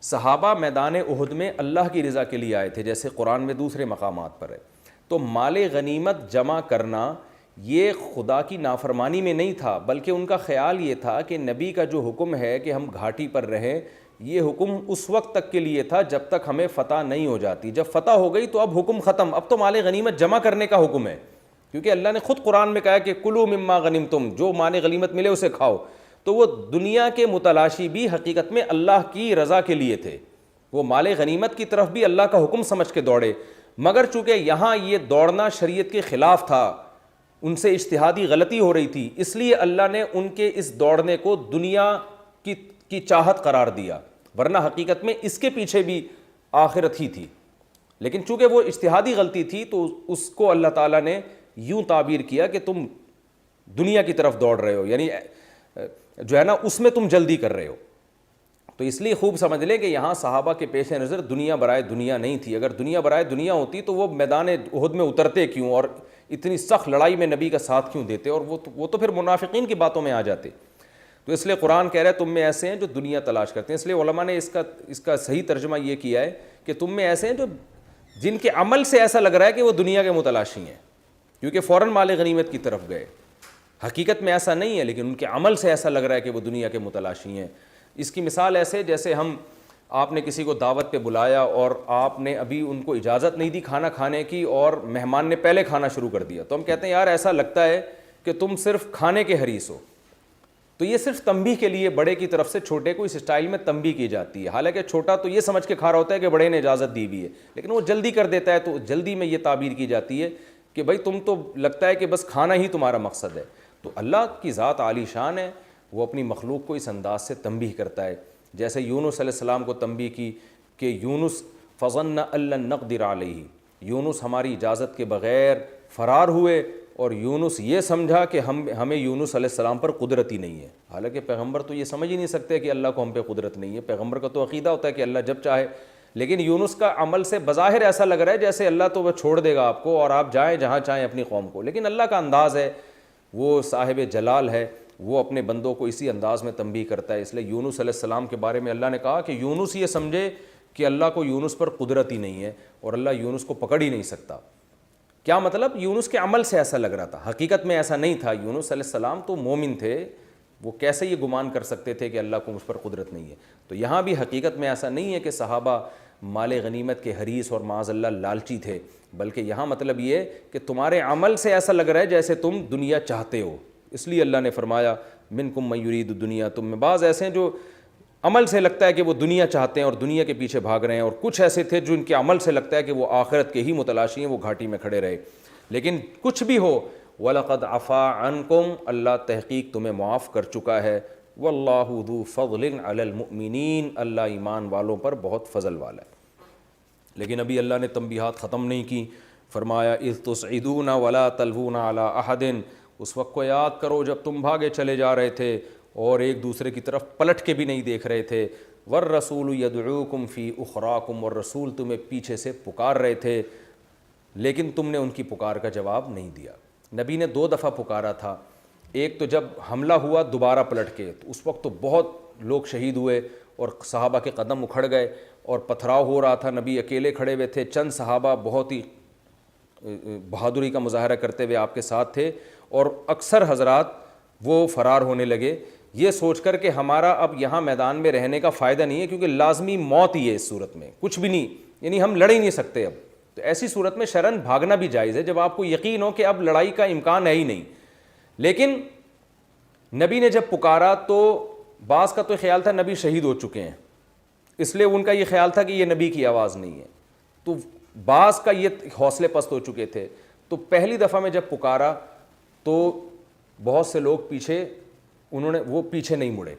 صحابہ میدان احد میں اللہ کی رضا کے لیے آئے تھے, جیسے قرآن میں دوسرے مقامات پر ہے. تو مال غنیمت جمع کرنا یہ خدا کی نافرمانی میں نہیں تھا, بلکہ ان کا خیال یہ تھا کہ نبی کا جو حکم ہے کہ ہم گھاٹی پر رہیں, یہ حکم اس وقت تک کے لیے تھا جب تک ہمیں فتح نہیں ہو جاتی. جب فتح ہو گئی تو اب حکم ختم, اب تو مال غنیمت جمع کرنے کا حکم ہے, کیونکہ اللہ نے خود قرآن میں کہا کہ کلوا مما غنمتم, جو مال غنیمت ملے اسے کھاؤ. تو وہ دنیا کے متلاشی بھی حقیقت میں اللہ کی رضا کے لیے تھے, وہ مال غنیمت کی طرف بھی اللہ کا حکم سمجھ کے دوڑے, مگر چونکہ یہاں یہ دوڑنا شریعت کے خلاف تھا, ان سے اجتہادی غلطی ہو رہی تھی, اس لیے اللہ نے ان کے اس دوڑنے کو دنیا کی چاہت قرار دیا, ورنہ حقیقت میں اس کے پیچھے بھی آخرت ہی تھی. لیکن چونکہ وہ اجتہادی غلطی تھی تو اس کو اللہ تعالیٰ نے یوں تعبیر کیا کہ تم دنیا کی طرف دوڑ رہے ہو, یعنی جو ہے نا اس میں تم جلدی کر رہے ہو. تو اس لیے خوب سمجھ لیں کہ یہاں صحابہ کے پیش نظر دنیا برائے دنیا نہیں تھی. اگر دنیا برائے دنیا ہوتی تو وہ میدان احد میں اترتے کیوں, اور اتنی سخت لڑائی میں نبی کا ساتھ کیوں دیتے, اور وہ تو پھر منافقین کی باتوں میں آ جاتے. تو اس لیے قرآن کہہ رہا ہے تم میں ایسے ہیں جو دنیا تلاش کرتے ہیں. اس لیے علماء نے اس کا صحیح ترجمہ یہ کیا ہے کہ تم میں ایسے ہیں جو جن کے عمل سے ایسا لگ رہا ہے کہ وہ دنیا کے متلاشی ہیں, کیونکہ فوراً مال غنیمت کی طرف گئے. حقیقت میں ایسا نہیں ہے, لیکن ان کے عمل سے ایسا لگ رہا ہے کہ وہ دنیا کے متلاشی ہیں. اس کی مثال ایسے جیسے آپ نے کسی کو دعوت پہ بلایا اور آپ نے ابھی ان کو اجازت نہیں دی کھانا کھانے کی, اور مہمان نے پہلے کھانا شروع کر دیا, تو ہم کہتے ہیں یار ایسا لگتا ہے کہ تم صرف کھانے کے حریص ہو. تو یہ صرف تنبیہ کے لیے بڑے کی طرف سے چھوٹے کو اس اسٹائل میں تنبیہ کی جاتی ہے. حالانکہ چھوٹا تو یہ سمجھ کے کھا رہا ہوتا ہے کہ بڑے نے اجازت دی ہوئی ہے, لیکن وہ جلدی کر دیتا ہے, تو جلدی میں یہ تعبیر کی جاتی ہے کہ بھائی تم تو لگتا ہے کہ بس کھانا ہی تمہارا مقصد ہے. تو اللہ کی ذات عالی شان ہے, وہ اپنی مخلوق کو اس انداز سے تنبیہ کرتا ہے. جیسے یونس علیہ السلام کو تنبیہ کی کہ یونس فظن ان لن نقدر علیہ, یونس ہماری اجازت کے بغیر فرار ہوئے, اور یونس یہ سمجھا کہ ہمیں یونس علیہ السلام پر قدرت ہی نہیں ہے. حالانکہ پیغمبر تو یہ سمجھ ہی نہیں سکتے کہ اللہ کو ہم پہ قدرت نہیں ہے. پیغمبر کا تو عقیدہ ہوتا ہے کہ اللہ جب چاہے, لیکن یونس کا عمل سے بظاہر ایسا لگ رہا ہے جیسے اللہ تو وہ چھوڑ دے گا آپ کو اور آپ جائیں جہاں چاہیں اپنی قوم کو, لیکن اللہ کا انداز ہے, وہ صاحب جلال ہے, وہ اپنے بندوں کو اسی انداز میں تنبیہ کرتا ہے. اس لیے یونس علیہ السلام کے بارے میں اللہ نے کہا کہ یونس یہ سمجھے کہ اللہ کو یونس پر قدرت ہی نہیں ہے اور اللہ یونس کو پکڑ ہی نہیں سکتا. کیا مطلب؟ یونس کے عمل سے ایسا لگ رہا تھا, حقیقت میں ایسا نہیں تھا. یونس علیہ السلام تو مومن تھے, وہ کیسے یہ گمان کر سکتے تھے کہ اللہ کو مجھ پر قدرت نہیں ہے. تو یہاں بھی حقیقت میں ایسا نہیں ہے کہ صحابہ مال غنیمت کے حریص اور معاذ اللہ لالچی تھے, بلکہ یہاں مطلب یہ کہ تمہارے عمل سے ایسا لگ رہا ہے جیسے تم دنیا چاہتے ہو. اس لیے اللہ نے فرمایا منکم من یرید الدنیا, تم میں بعض ایسے ہیں جو عمل سے لگتا ہے کہ وہ دنیا چاہتے ہیں اور دنیا کے پیچھے بھاگ رہے ہیں, اور کچھ ایسے تھے جو ان کے عمل سے لگتا ہے کہ وہ آخرت کے ہی متلاشی ہیں, وہ گھاٹی میں کھڑے رہے. لیکن کچھ بھی ہو, وَلَقَدْ عَفَا عَنْكُمْ, اللہ تحقیق تمہیں معاف کر چکا ہے. وَاللَّهُ ذُو فَضْلٍ عَلَى الْمُؤْمِنِينَ, اللہ ایمان والوں پر بہت فضل والا ہے. لیکن ابھی اللہ نے تنبیہات ختم نہیں کی. فرمایا اِذْ تُصْعِدُونَ وَلَا تَلْوُونَ عَلَىٰ أَحَدٍ, اس وقت کو یاد کرو جب تم بھاگے چلے جا رہے تھے اور ایک دوسرے کی طرف پلٹ کے بھی نہیں دیکھ رہے تھے. وَالرَّسُولُ يَدْعُوكُمْ فِي أُخْرَاكُمْ, اور رسول تمہیں پیچھے سے پکار رہے تھے لیکن تم نے ان کی پکار کا جواب نہیں دیا. نبی نے 2 دفعہ پکارا تھا, ایک تو جب حملہ ہوا دوبارہ پلٹ کے, تو اس وقت تو بہت لوگ شہید ہوئے اور صحابہ کے قدم اکھڑ گئے اور پتھراؤ ہو رہا تھا. نبی اکیلے کھڑے ہوئے تھے, چند صحابہ بہت ہی بہادری کا مظاہرہ کرتے ہوئے آپ کے ساتھ تھے, اور اکثر حضرات وہ فرار ہونے لگے یہ سوچ کر کہ ہمارا اب یہاں میدان میں رہنے کا فائدہ نہیں ہے, کیونکہ لازمی موت ہی ہے اس صورت میں, کچھ بھی نہیں, یعنی ہم لڑ ہی نہیں سکتے اب. تو ایسی صورت میں شرن بھاگنا بھی جائز ہے جب آپ کو یقین ہو کہ اب لڑائی کا امکان ہے ہی نہیں. لیکن نبی نے جب پکارا تو بعض کا تو خیال تھا نبی شہید ہو چکے ہیں, اس لیے ان کا یہ خیال تھا کہ یہ نبی کی آواز نہیں ہے. تو بعض کا یہ حوصلے پست ہو چکے تھے. تو پہلی دفعہ میں جب پکارا تو بہت سے لوگ پیچھے, وہ پیچھے نہیں مڑے.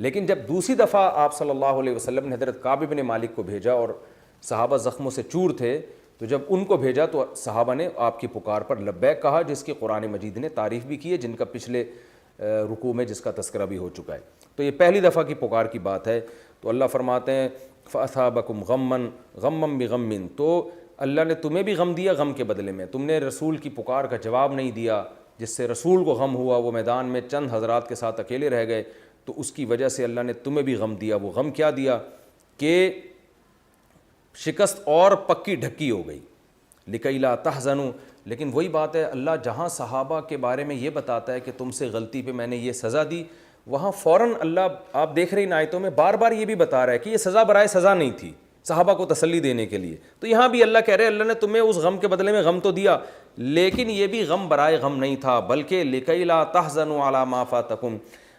لیکن جب دوسری دفعہ آپ صلی اللہ علیہ وسلم نے حضرت کعب بن مالک کو بھیجا اور صحابہ زخموں سے چور تھے, تو جب ان کو بھیجا تو صحابہ نے آپ کی پکار پر لبیک کہا, جس کی قرآن مجید نے تعریف بھی کی ہے, جن کا پچھلے رکوع میں جس کا تذکرہ بھی ہو چکا ہے. تو یہ پہلی دفعہ کی پکار کی بات ہے. تو اللہ فرماتے ہیں فَأَثَابَكُمْ غَمًّا غَمًّا بِغَمٍّ, تو اللہ نے تمہیں بھی غم دیا غم کے بدلے میں. تم نے رسول کی پکار کا جواب نہیں دیا, جس سے رسول کو غم ہوا, وہ میدان میں چند حضرات کے ساتھ اکیلے رہ گئے, تو اس کی وجہ سے اللہ نے تمہیں بھی غم دیا. وہ غم کیا دیا کہ شکست اور پکی ڈھکی ہو گئی. لِكَيْ لَا تَحْزَنُوا, لیکن وہی بات ہے, اللہ جہاں صحابہ کے بارے میں یہ بتاتا ہے کہ تم سے غلطی پہ میں نے یہ سزا دی, وہاں فوراً اللہ آپ دیکھ رہے ان آیتوں میں بار بار یہ بھی بتا رہا ہے کہ یہ سزا برائے سزا نہیں تھی, صحابہ کو تسلی دینے کے لیے. تو یہاں بھی اللہ کہہ رہے اللہ نے تمہیں اس غم کے بدلے میں غم تو دیا, لیکن یہ بھی غم برائے غم نہیں تھا, بلکہ لِكَيْ لَا تَحْزَنُوا عَلَىٰ مَا فَاتَكُمْ,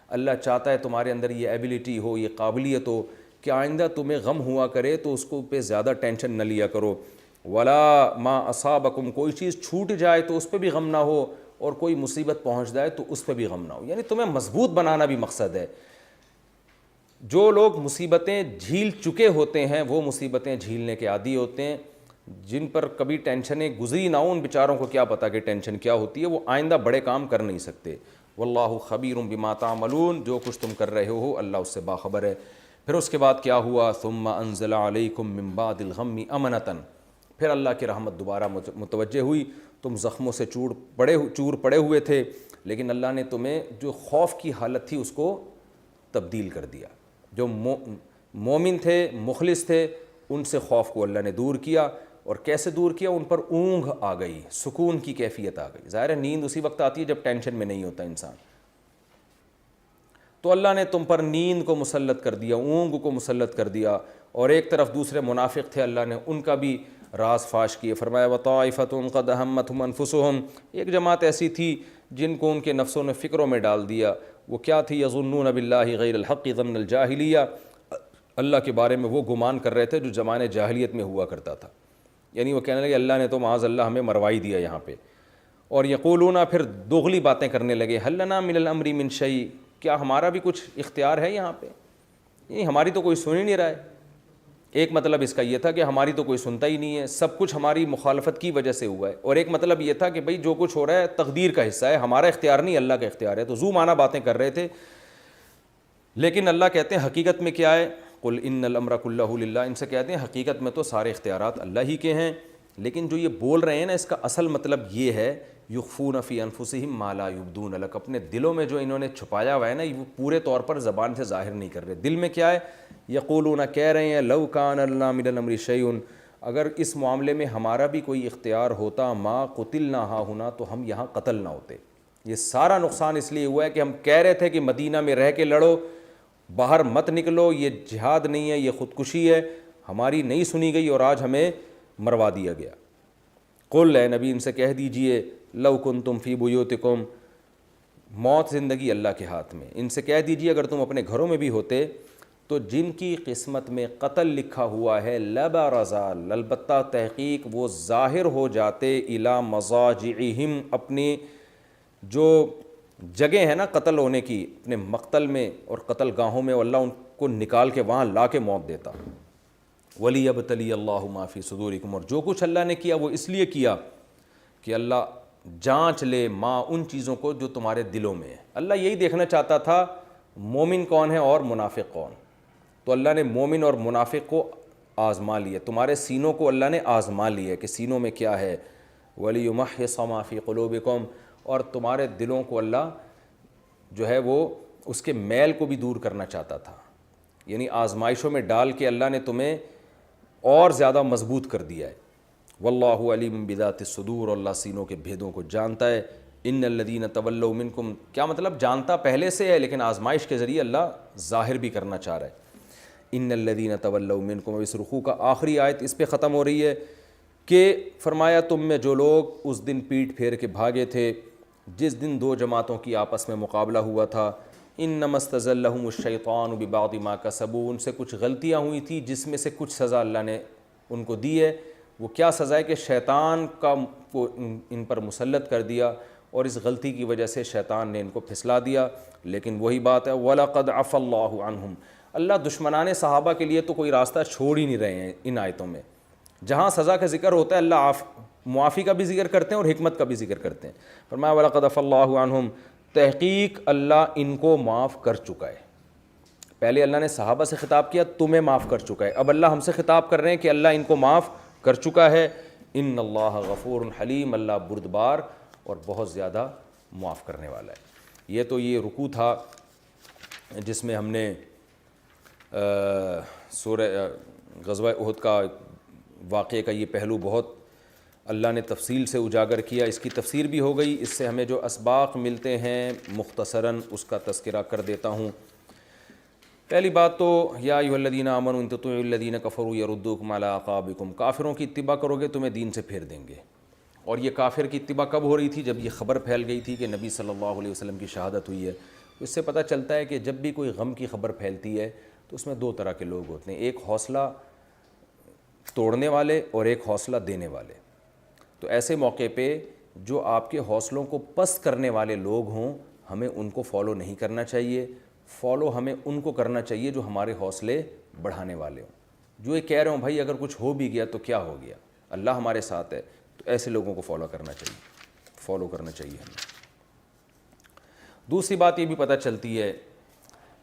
اللہ چاہتا ہے تمہارے اندر یہ ایبیلٹی ہو, یہ قابلیت ہو کہ آئندہ تمہیں غم ہوا کرے تو اس کو پہ زیادہ ٹینشن نہ لیا کرو. وَلَا مَا أَصَابَكُمْ, کوئی چیز چھوٹ جائے تو اس پہ بھی غم نہ ہو, اور کوئی مصیبت پہنچ جائے تو اس پہ بھی غم نہ ہو. یعنی تمہیں مضبوط بنانا بھی مقصد ہے. جو لوگ مصیبتیں جھیل چکے ہوتے ہیں وہ مصیبتیں جھیلنے کے عادی ہوتے ہیں. جن پر کبھی ٹینشنیں گزری نہ ہوں ان بیچاروں کو کیا پتہ کہ ٹینشن کیا ہوتی ہے, وہ آئندہ بڑے کام کر نہیں سکتے. واللہ خبیر بما تعملون, جو کچھ تم کر رہے ہو اللہ اس سے باخبر ہے. پھر اس کے بعد کیا ہوا, ثم انزل علیکم من بعد الغم امنۃ, پھر اللہ کی رحمت دوبارہ متوجہ ہوئی. تم زخموں سے چور پڑے ہوئے تھے, لیکن اللہ نے تمہیں جو خوف کی حالت تھی اس کو تبدیل کر دیا. جو مومن تھے, مخلص تھے, ان سے خوف کو اللہ نے دور کیا. اور کیسے دور کیا, ان پر اونگ آ گئی, سکون کی کیفیت آ گئی. ظاہر ہے نیند اسی وقت آتی ہے جب ٹینشن میں نہیں ہوتا انسان. تو اللہ نے تم پر نیند کو مسلط کر دیا, اونگ کو مسلط کر دیا. اور ایک طرف دوسرے منافق تھے, اللہ نے ان کا بھی راز فاش کیے. فرمایا وَطَائِفَةٌ قَدْ أَهَمَّتْهُمْ أَنفُسُهُمْ, ایک جماعت ایسی تھی جن کو ان کے نفسوں نے فکروں میں ڈال دیا. وہ کیا تھی, يَظُنُّونَ بِاللَّهِ غَيْرَ الْحَقِّ ظَنَّ الْجَاهِلِيَّةِ, اللہ کے بارے میں وہ گمان کر رہے تھے جو زمانے جاہلیت میں ہوا کرتا تھا. یعنی وہ کہنے لگے اللہ نے تو معاذ اللہ ہمیں مروائی دیا یہاں پہ. اور یقولون پھر دوغلی باتیں کرنے لگے حل لنا من الامر من شیء, کیا ہمارا بھی کچھ اختیار ہے یہاں پہ, یعنی ہماری تو کوئی سن ہی نہیں رہا ہے. ایک مطلب اس کا یہ تھا کہ ہماری تو کوئی سنتا ہی نہیں ہے, سب کچھ ہماری مخالفت کی وجہ سے ہوا ہے. اور ایک مطلب یہ تھا کہ بھئی جو کچھ ہو رہا ہے تقدیر کا حصہ ہے, ہمارا اختیار نہیں اللہ کا اختیار ہے. تو زو معنی باتیں کر رہے تھے. لیکن اللہ کہتے ہیں حقیقت میں کیا ہے, قل ان الامر کلہ للہ, ان سے کہتے ہیں حقیقت میں تو سارے اختیارات اللہ ہی کے ہیں. لیکن جو یہ بول رہے ہیں نا, اس کا اصل مطلب یہ ہے یخفون فی انفسہم ما لا یبدون لک, اپنے دلوں میں جو انہوں نے چھپایا ہوا ہے نا وہ پورے طور پر زبان سے ظاہر نہیں کر رہے. دل میں کیا ہے, یقولون کہہ رہے ہیں لو کان لنا من الامر شیء, اگر اس معاملے میں ہمارا بھی کوئی اختیار ہوتا ما قتلنا ہا ہونا, تو ہم یہاں قتل نہ ہوتے. یہ سارا نقصان اس لیے ہوا ہے کہ ہم کہہ رہے تھے کہ مدینہ میں رہ کے لڑو, باہر مت نکلو, یہ جہاد نہیں ہے, یہ خودکشی ہے. ہماری نہیں سنی گئی اور آج ہمیں مروا دیا گیا. قل, اے نبی ان سے کہہ دیجئے لو کنتم فی بیوتکم, موت زندگی اللہ کے ہاتھ میں. ان سے کہہ دیجئے اگر تم اپنے گھروں میں بھی ہوتے تو جن کی قسمت میں قتل لکھا ہوا ہے لبرزا, البتہ تحقیق وہ ظاہر ہو جاتے, الی مضاجعہم, اپنی جو جگہ ہے نا قتل ہونے کی, اپنے مقتل میں اور قتل گاہوں میں, اللہ ان کو نکال کے وہاں لا کے موت دیتا. وَلِيَبْتَلِيَ اللَّهُ مَا فِي صُدُورِكُمْ, اور جو کچھ اللہ نے کیا وہ اس لیے کیا کہ اللہ جانچ لے ماں ان چیزوں کو جو تمہارے دلوں میں ہے. اللہ یہی دیکھنا چاہتا تھا مومن کون ہے اور منافق کون. تو اللہ نے مومن اور منافق کو آزما لیا, تمہارے سینوں کو اللہ نے آزما لیا کہ سینوں میں کیا ہے. وَلِيُمَحِّصَ مَا فِي قُلُوبِكُمْ, اور تمہارے دلوں کو اللہ جو ہے وہ اس کے میل کو بھی دور کرنا چاہتا تھا. یعنی آزمائشوں میں ڈال کے اللہ نے تمہیں اور زیادہ مضبوط کر دیا ہے. واللہ علیم بذات الصدور, اللہ سینوں کے بھیدوں کو جانتا ہے. ان الذین تولوا منکم, کیا مطلب جانتا پہلے سے ہے لیکن آزمائش کے ذریعے اللہ ظاہر بھی کرنا چاہ رہا ہے. ان الذین تولوا منکم, اس رکوع کا آخری آیت اس پہ ختم ہو رہی ہے کہ فرمایا تم میں جو لوگ اس دن پیٹ پھیر کے بھاگے تھے جس دن دو جماعتوں کی آپس میں مقابلہ ہوا تھا. انما استزلهم الشیطان ببعض ما کسبوا, ان سے کچھ غلطیاں ہوئی تھی جس میں سے کچھ سزا اللہ نے ان کو دی ہے. وہ کیا سزا ہے کہ شیطان کو ان پر مسلط کر دیا اور اس غلطی کی وجہ سے شیطان نے ان کو پھسلا دیا. لیکن وہی بات ہے وَلَقَدْ عَفَى اللَّهُ عَنْهُمْ, اللہ دشمنان صحابہ کے لیے تو کوئی راستہ چھوڑ ہی نہیں رہے ہیں ان آیتوں میں. جہاں سزا کا ذکر ہوتا ہے اللہ معافی کا بھی ذکر کرتے ہیں اور حکمت کا بھی ذکر کرتے ہیں. فرمایا وَلَقَدْ عَفَى اللَّهُ عَنْهُمْ, تحقیق اللہ ان کو معاف کر چکا ہے. پہلے اللہ نے صحابہ سے خطاب کیا تمہیں معاف کر چکا ہے, اب اللہ ہم سے خطاب کر رہے ہیں کہ اللہ ان کو معاف کر چکا ہے. ان اللہ غفور حلیم, اللہ بردبار اور بہت زیادہ معاف کرنے والا ہے. یہ رکوع تھا جس میں ہم نے سورہ غزوہ احد کا واقعے کا یہ پہلو بہت اللہ نے تفصیل سے اجاگر کیا. اس کی تفسیر بھی ہو گئی, اس سے ہمیں جو اسباق ملتے ہیں مختصراً اس کا تذکرہ کر دیتا ہوں. پہلی بات تو یا ایھا الذین آمنوا ان تطیعوا الذین کفروا یردوکم علی اعقابکم, کافروں کی اتباع کرو گے تمہیں دین سے پھیر دیں گے. اور یہ کافر کی اتباع کب ہو رہی تھی؟ جب یہ خبر پھیل گئی تھی کہ نبی صلی اللہ علیہ وسلم کی شہادت ہوئی ہے. اس سے پتہ چلتا ہے کہ جب بھی کوئی غم کی خبر پھیلتی ہے تو اس میں دو طرح کے لوگ ہوتے ہیں, ایک حوصلہ توڑنے والے اور ایک حوصلہ دینے والے. تو ایسے موقع پہ جو آپ کے حوصلوں کو پست کرنے والے لوگ ہوں ہمیں ان کو فالو نہیں کرنا چاہیے. فالو ہمیں ان کو کرنا چاہیے جو ہمارے حوصلے بڑھانے والے ہوں, جو یہ کہہ رہے ہوں بھائی اگر کچھ ہو بھی گیا تو کیا ہو گیا, اللہ ہمارے ساتھ ہے. تو ایسے لوگوں کو فالو کرنا چاہیے ہمیں. دوسری بات یہ بھی پتہ چلتی ہے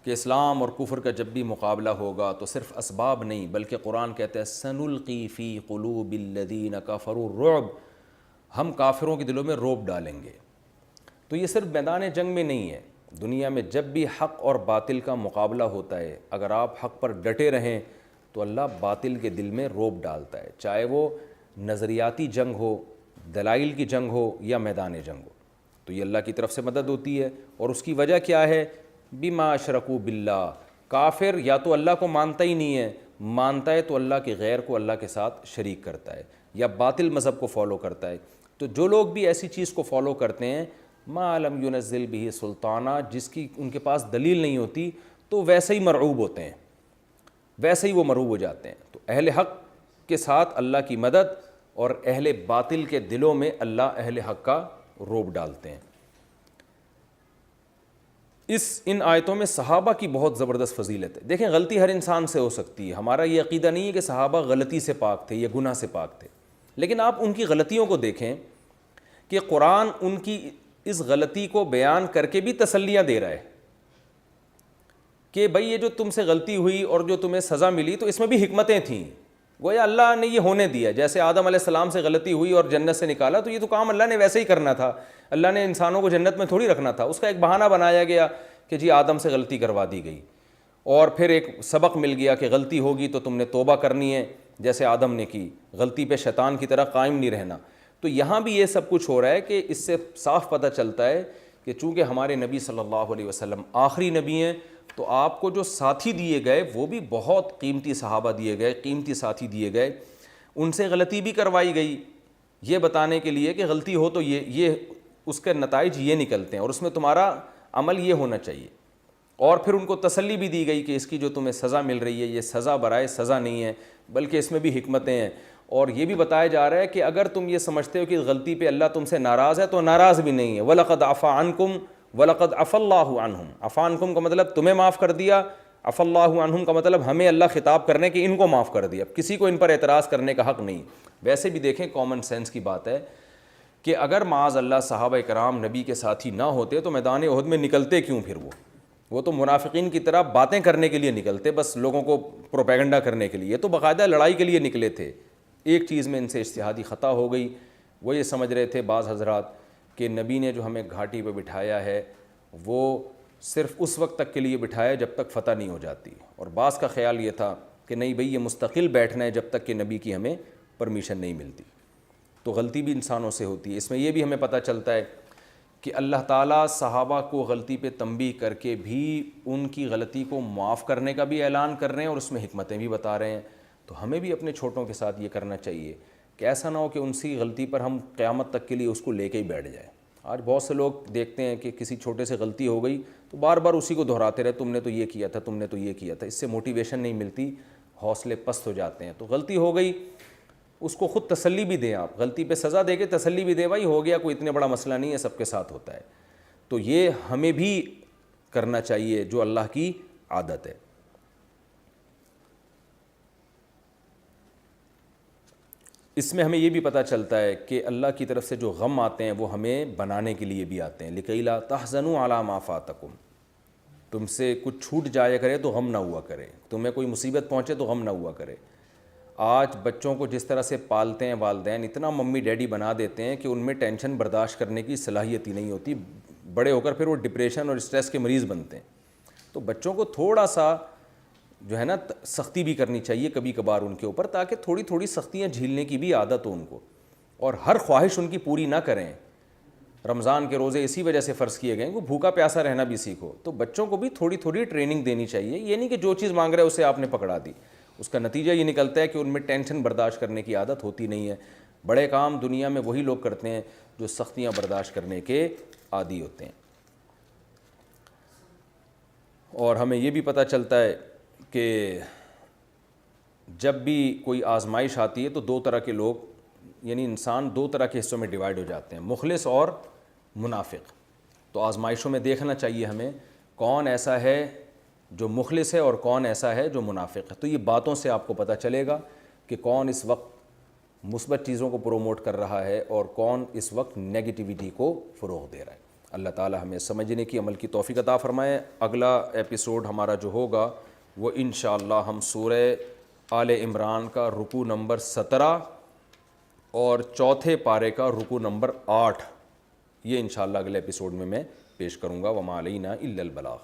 کہ اسلام اور کفر کا جب بھی مقابلہ ہوگا تو صرف اسباب نہیں بلکہ قرآن کہتا ہے سنلقی فی قلوب الذین کفروا الرعب, ہم کافروں کے دلوں میں رعب ڈالیں گے. تو یہ صرف میدان جنگ میں نہیں ہے, دنیا میں جب بھی حق اور باطل کا مقابلہ ہوتا ہے اگر آپ حق پر ڈٹے رہیں تو اللہ باطل کے دل میں رعب ڈالتا ہے, چاہے وہ نظریاتی جنگ ہو, دلائل کی جنگ ہو یا میدان جنگ ہو. تو یہ اللہ کی طرف سے مدد ہوتی ہے. اور اس کی وجہ کیا ہے؟ بما اشرکوا باللہ, کافر یا تو اللہ کو مانتا ہی نہیں ہے, مانتا ہے تو اللہ کے غیر کو اللہ کے ساتھ شریک کرتا ہے یا باطل مذہب کو فالو کرتا ہے. تو جو لوگ بھی ایسی چیز کو فالو کرتے ہیں ما لم ینزل بہ سلطانہ, جس کی ان کے پاس دلیل نہیں ہوتی, تو ویسے ہی مرعوب ہوتے ہیں, ویسے ہی وہ مرعوب ہو جاتے ہیں. تو اہل حق کے ساتھ اللہ کی مدد اور اہل باطل کے دلوں میں اللہ اہل حق کا رعب ڈالتے ہیں۔ ان آیتوں میں صحابہ کی بہت زبردست فضیلت ہے۔ دیکھیں غلطی ہر انسان سے ہو سکتی ہے، ہمارا یہ عقیدہ نہیں ہے کہ صحابہ غلطی سے پاک تھے یا گناہ سے پاک تھے، لیکن آپ ان کی غلطیوں کو دیکھیں کہ قرآن ان کی اس غلطی کو بیان کر کے بھی تسلیاں دے رہا ہے کہ بھئی یہ جو تم سے غلطی ہوئی اور جو تمہیں سزا ملی تو اس میں بھی حکمتیں تھیں، گویا اللہ نے یہ ہونے دیا۔ جیسے آدم علیہ السلام سے غلطی ہوئی اور جنت سے نکالا تو یہ تو کام اللہ نے ویسے ہی کرنا تھا، اللہ نے انسانوں کو جنت میں تھوڑی رکھنا تھا، اس کا ایک بہانہ بنایا گیا کہ جی آدم سے غلطی کروا دی گئی، اور پھر ایک سبق مل گیا کہ غلطی ہوگی تو تم نے توبہ کرنی ہے جیسے آدم نے کی، غلطی پہ شیطان کی طرح قائم نہیں رہنا۔ تو یہاں بھی یہ سب کچھ ہو رہا ہے کہ اس سے صاف پتہ چلتا ہے کہ چونکہ ہمارے نبی صلی اللہ علیہ وسلم آخری نبی ہیں تو آپ کو جو ساتھی دیے گئے وہ بھی بہت قیمتی صحابہ دیے گئے، قیمتی ساتھی دیے گئے، ان سے غلطی بھی کروائی گئی یہ بتانے کے لیے کہ غلطی ہو تو یہ اس کے نتائج یہ نکلتے ہیں اور اس میں تمہارا عمل یہ ہونا چاہیے۔ اور پھر ان کو تسلی بھی دی گئی کہ اس کی جو تمہیں سزا مل رہی ہے یہ سزا برائے سزا نہیں ہے بلکہ اس میں بھی حکمتیں ہیں، اور یہ بھی بتایا جا رہا ہے کہ اگر تم یہ سمجھتے ہو کہ غلطی پہ اللہ تم سے ناراض ہے تو ناراض بھی نہیں ہے۔ وَلَقَدْ عَفَا عَنْكُمْ وَلَقَدْ عَفَا اللَّهُ عَنْهُمْ، عَفَا عَنْكُمْ کا مطلب تمہیں معاف کر دیا، عَفَا اللَّهُ عَنْهُمْ کا مطلب ہمیں اللہ خطاب کرنے کہ ان کو معاف کر دیا، کسی کو ان پر اعتراض کرنے کا حق نہیں۔ ویسے بھی دیکھیں کامن سینس کی بات ہے کہ اگر معاذ اللہ صحابہ کرام نبی کے ساتھی نہ ہوتے تو میدان احد میں نکلتے کیوں؟ پھر وہ تو منافقین کی طرح باتیں کرنے کے لیے نکلتے، بس لوگوں کو پروپیگنڈا کرنے کے لیے، تو باقاعدہ لڑائی کے لیے نکلے تھے۔ ایک چیز میں ان سے اجتہادی خطا ہو گئی، وہ یہ سمجھ رہے تھے بعض حضرات کہ نبی نے جو ہمیں گھاٹی پہ بٹھایا ہے وہ صرف اس وقت تک کے لیے بٹھایا جب تک فتح نہیں ہو جاتی، اور بعض کا خیال یہ تھا کہ نہیں بھئی یہ مستقل بیٹھنا ہے جب تک کہ نبی کی ہمیں پرمیشن نہیں ملتی۔ تو غلطی بھی انسانوں سے ہوتی ہے۔ اس میں یہ بھی ہمیں پتہ چلتا ہے کہ اللہ تعالیٰ صحابہ کو غلطی پہ تنبیہ کر کے بھی ان کی غلطی کو معاف کرنے کا بھی اعلان کر رہے ہیں اور اس میں حکمتیں بھی بتا رہے ہیں۔ تو ہمیں بھی اپنے چھوٹوں کے ساتھ یہ کرنا چاہیے کہ ایسا نہ ہو کہ ان سی غلطی پر ہم قیامت تک کے لیے اس کو لے کے ہی بیٹھ جائیں۔ آج بہت سے لوگ دیکھتے ہیں کہ کسی چھوٹے سے غلطی ہو گئی تو بار بار اسی کو دہراتے رہے، تم نے تو یہ کیا تھا، تم نے تو یہ کیا تھا، اس سے موٹیویشن نہیں ملتی، حوصلے پست ہو جاتے ہیں۔ تو غلطی ہو گئی اس کو خود تسلی بھی دیں، آپ غلطی پہ سزا دے کے تسلی بھی دیں، بھائی ہو گیا، کوئی اتنے بڑا مسئلہ نہیں ہے، سب کے ساتھ ہوتا ہے۔ تو یہ ہمیں بھی کرنا چاہیے جو اللہ کی عادت ہے۔ اس میں ہمیں یہ بھی پتہ چلتا ہے کہ اللہ کی طرف سے جو غم آتے ہیں وہ ہمیں بنانے کے لیے بھی آتے ہیں۔ لِكَيْ لَا تَحْزَنُوا عَلَىٰ مَا فَاتَكُمْ، تم سے کچھ چھوٹ جایا کرے تو غم نہ ہوا کرے، تمہیں کوئی مصیبت پہنچے تو غم نہ ہوا کرے۔ آج بچوں کو جس طرح سے پالتے ہیں والدین، اتنا ممی ڈیڈی بنا دیتے ہیں کہ ان میں ٹینشن برداشت کرنے کی صلاحیت ہی نہیں ہوتی، بڑے ہو کر پھر وہ ڈپریشن اور اسٹریس کے مریض بنتے ہیں۔ تو بچوں کو تھوڑا سا جو ہے نا سختی بھی کرنی چاہیے کبھی کبھار ان کے اوپر، تاکہ تھوڑی تھوڑی سختیاں جھیلنے کی بھی عادت ہو ان کو، اور ہر خواہش ان کی پوری نہ کریں۔ رمضان کے روزے اسی وجہ سے فرض کیے گئے کہ بھوکا پیاسا رہنا بھی سیکھو، تو بچوں کو بھی تھوڑی تھوڑی ٹریننگ دینی چاہیے۔ یہ نہیں کہ جو چیز مانگ رہے اسے آپ نے پکڑا دی، اس کا نتیجہ یہ نکلتا ہے کہ ان میں ٹینشن برداشت کرنے کی عادت ہوتی نہیں ہے۔ بڑے کام دنیا میں وہی لوگ کرتے ہیں جو سختیاں برداشت کرنے کے عادی ہوتے ہیں۔ اور ہمیں یہ بھی پتہ چلتا ہے کہ جب بھی کوئی آزمائش آتی ہے تو دو طرح کے لوگ، یعنی انسان دو طرح کے حصوں میں ڈیوائیڈ ہو جاتے ہیں، مخلص اور منافق۔ تو آزمائشوں میں دیکھنا چاہیے ہمیں کون ایسا ہے جو مخلص ہے اور کون ایسا ہے جو منافق ہے۔ تو یہ باتوں سے آپ کو پتہ چلے گا کہ کون اس وقت مثبت چیزوں کو پروموٹ کر رہا ہے اور کون اس وقت نیگیٹیوٹی کو فروغ دے رہا ہے۔ اللہ تعالی ہمیں سمجھنے کی، عمل کی توفیق عطا فرمائے۔ اگلا ایپیسوڈ ہمارا جو ہوگا وہ انشاءاللہ ہم سورہ آل عمران کا رکوع نمبر 17 اور چوتھے پارے کا رکوع نمبر 8، یہ انشاءاللہ اگلے ایپیسوڈ میں پیش کروں گا۔ وما علینا الا البلاغ۔